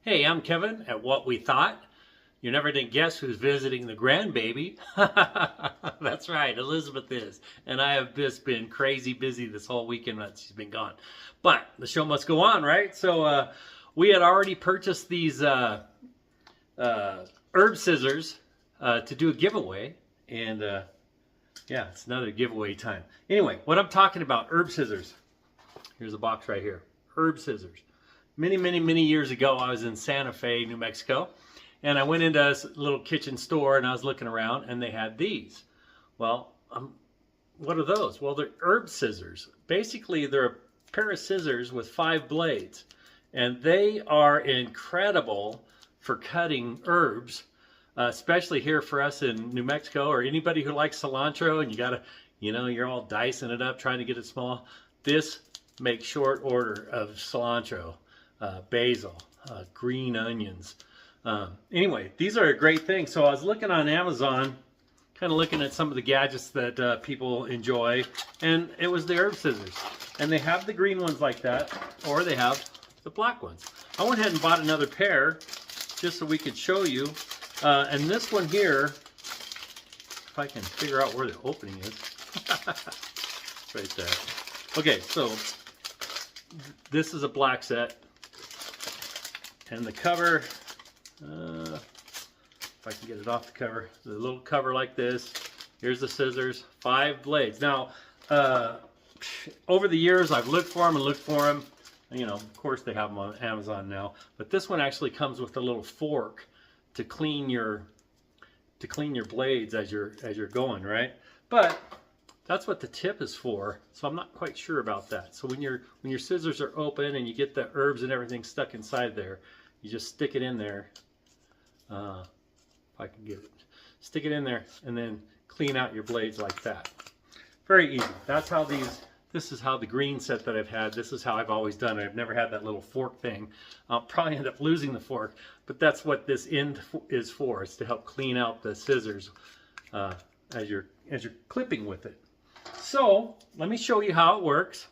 Hey, I'm Kevin at What We Thought. You never did guess who's visiting the grandbaby. That's right, Elizabeth is. And I have just been crazy busy this whole weekend that she's been gone. But the show must go on, right? So we had already purchased these herb scissors to do a giveaway. And yeah, it's another giveaway time. Anyway, what I'm talking about, herb scissors. Here's a box right here. Herb scissors. Many years ago, I was in Santa Fe, New Mexico, and I went into a little kitchen store and I was looking around and they had these. Well, what are those? Well, they're herb scissors. Basically, they're a pair of scissors with 5 blades, and they are incredible for cutting herbs, especially here for us in New Mexico, or anybody who likes cilantro and you gotta, you're all dicing it up, trying to get it small. This makes short order of cilantro. Basil, green onions. Anyway, these are a great thing. So I was looking on Amazon, kind of looking at some of the gadgets that people enjoy, and it was the herb scissors. And they have the green ones like that, or they have the black ones. I went ahead and bought another pair just so we could show you. And this one here, if I can figure out where the opening is, right there. Okay, so this is a black set. And the cover, if I can get it off the cover, the little cover like this. Here's the scissors, 5 blades. Now, over the years, I've looked for them and looked for them. Of course, they have them on Amazon now. But this one actually comes with a little fork to clean your blades as you're going, right? But that's what the tip is for. So I'm not quite sure about that. So when your scissors are open and you get the herbs and everything stuck inside there, you just stick it in there. If I can get it. Stick it in there and then clean out your blades like that. Very easy. That's how this is how the green set that I've had, this is how I've always done it. I've never had that little fork thing. I'll probably end up losing the fork, but that's what this end is for. It's to help clean out the scissors as you're clipping with it. So let me show you how it works.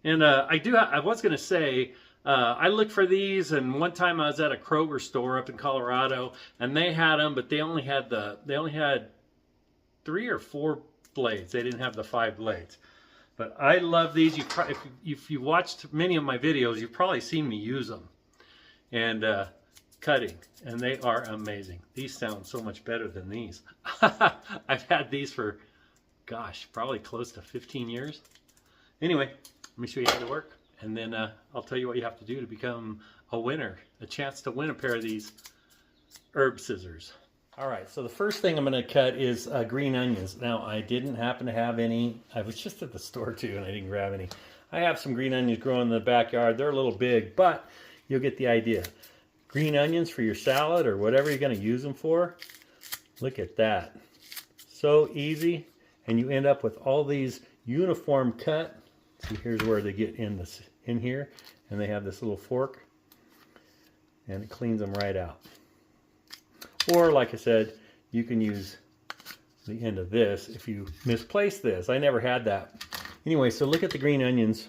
And I was going to say, I looked for these, and one time I was at a Kroger store up in Colorado, and they had them, but they only had 3 or 4 blades. They didn't have the 5 blades. But I love these. If you watched many of my videos, you've probably seen me use them and cutting, and they are amazing. These sound so much better than these. I've had these for, gosh, probably close to 15 years. Anyway, let me show you how they work. And then I'll tell you what you have to do to become a winner, a chance to win a pair of these herb scissors. All right, so the first thing I'm going to cut is green onions. Now, I didn't happen to have any. I was just at the store too, and I didn't grab any. I have some green onions growing in the backyard. They're a little big, but you'll get the idea. Green onions for your salad or whatever you're going to use them for. Look at that. So easy, and you end up with all these uniform cut. See, here's where they get in here, and they have this little fork, and it cleans them right out. Or, like I said, you can use the end of this if you misplace this. I never had that. Anyway, so look at the green onions.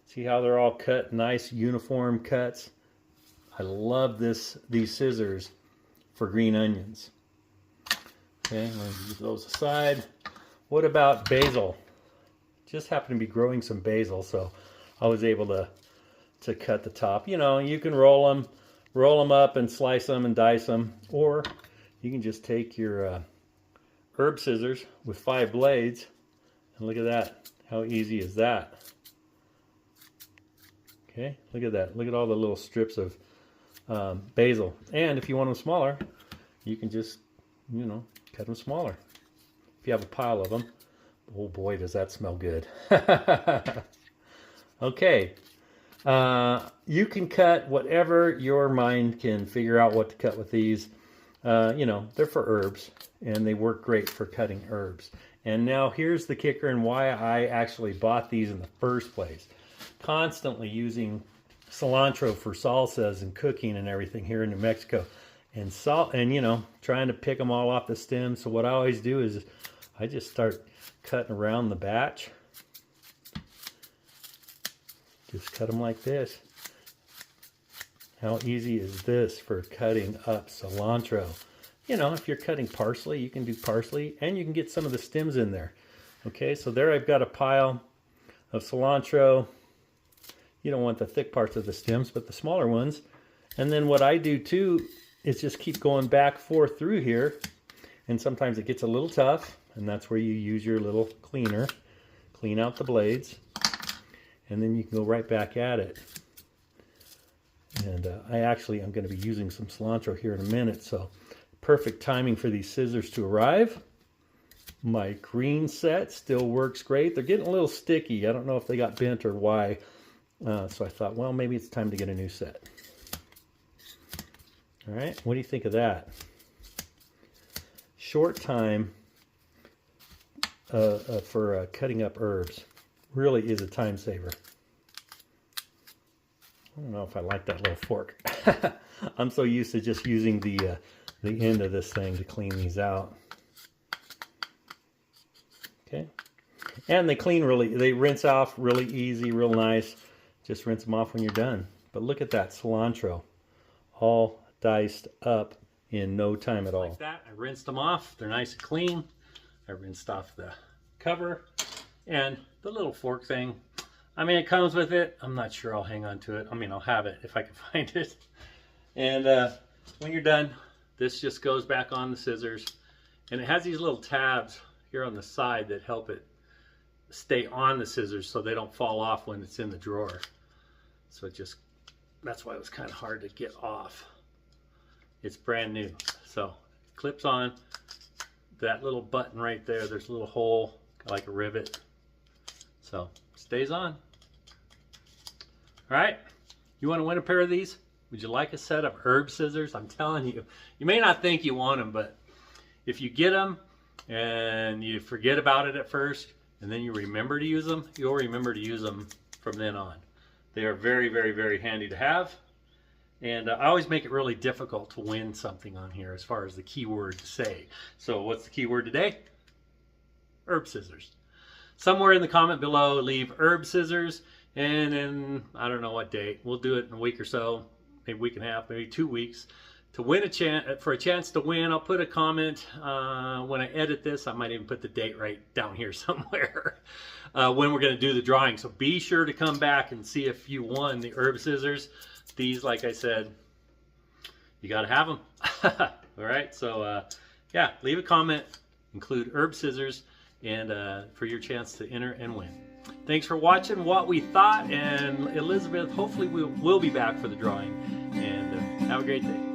See how they're all cut, nice uniform cuts. I love these scissors for green onions. Okay, I'm going to use those aside. What about basil? Just happened to be growing some basil, so I was able to cut the top. You can roll them up and slice them and dice them, or you can just take your herb scissors with 5 blades, and look at that. How easy is that? Okay, look at that. Look at all the little strips of basil. And if you want them smaller, you can just, cut them smaller. If you have a pile of them. Oh boy, does that smell good. Okay. You can cut whatever your mind can figure out what to cut with these. They're for herbs, and they work great for cutting herbs. And now here's the kicker and why I actually bought these in the first place. Constantly using cilantro for salsas and cooking and everything here in New Mexico. And trying to pick them all off the stem. So what I always do is I just start cutting around the batch. Just cut them like this. How easy is this for cutting up cilantro? You know, if you're cutting parsley, you can do parsley, and you can get some of the stems in there. Okay, so there I've got a pile of cilantro. You don't want the thick parts of the stems, but the smaller ones. And then what I do too is just keep going back forth through here. And sometimes it gets a little tough, and that's where you use your little cleaner. Clean out the blades, and then you can go right back at it. And I'm going to be using some cilantro here in a minute, so perfect timing for these scissors to arrive. My green set still works great. They're getting a little sticky. I don't know if they got bent or why. So I thought, well, maybe it's time to get a new set. All right, what do you think of that? Short time for cutting up herbs. Really is a time saver. I don't know if I like that little fork. I'm so used to just using the end of this thing to clean these out. Okay, and they rinse off really easy, real nice. Just rinse them off when you're done. But look at that cilantro, all diced up in no time at all. Like that, I rinsed them off. They're nice and clean. I rinsed off the cover and the little fork thing. I mean, it comes with it. I'm not sure I'll hang on to it. I mean, I'll have it if I can find it. And when you're done, this just goes back on the scissors. And it has these little tabs here on the side that help it stay on the scissors so they don't fall off when it's in the drawer. So that's why it was kind of hard to get off. It's brand new. So it clips on. That little button right there, there's a little hole, like a rivet. So stays on. All right, you want to win a pair of these? Would you like a set of herb scissors? I'm telling you, you may not think you want them, but if you get them and you forget about it at first, and then you remember to use them, you'll remember to use them from then on. They are very, very, very handy to have. And I always make it really difficult to win something on here as far as the keyword to say. So what's the keyword today? Herb scissors. Somewhere in the comment below, leave herb scissors, and then I don't know what date. We'll do it in a week or so, maybe a week and a half, maybe 2 weeks. To win for a chance to win, I'll put a comment when I edit this. I might even put the date right down here somewhere when we're going to do the drawing. So be sure to come back and see if you won the herb scissors. These, like I said, you got to have them. All right, so yeah, leave a comment, include herb scissors, and for your chance to enter and win. Thanks for watching What We Thought, and Elizabeth, hopefully we'll be back for the drawing, and have a great day.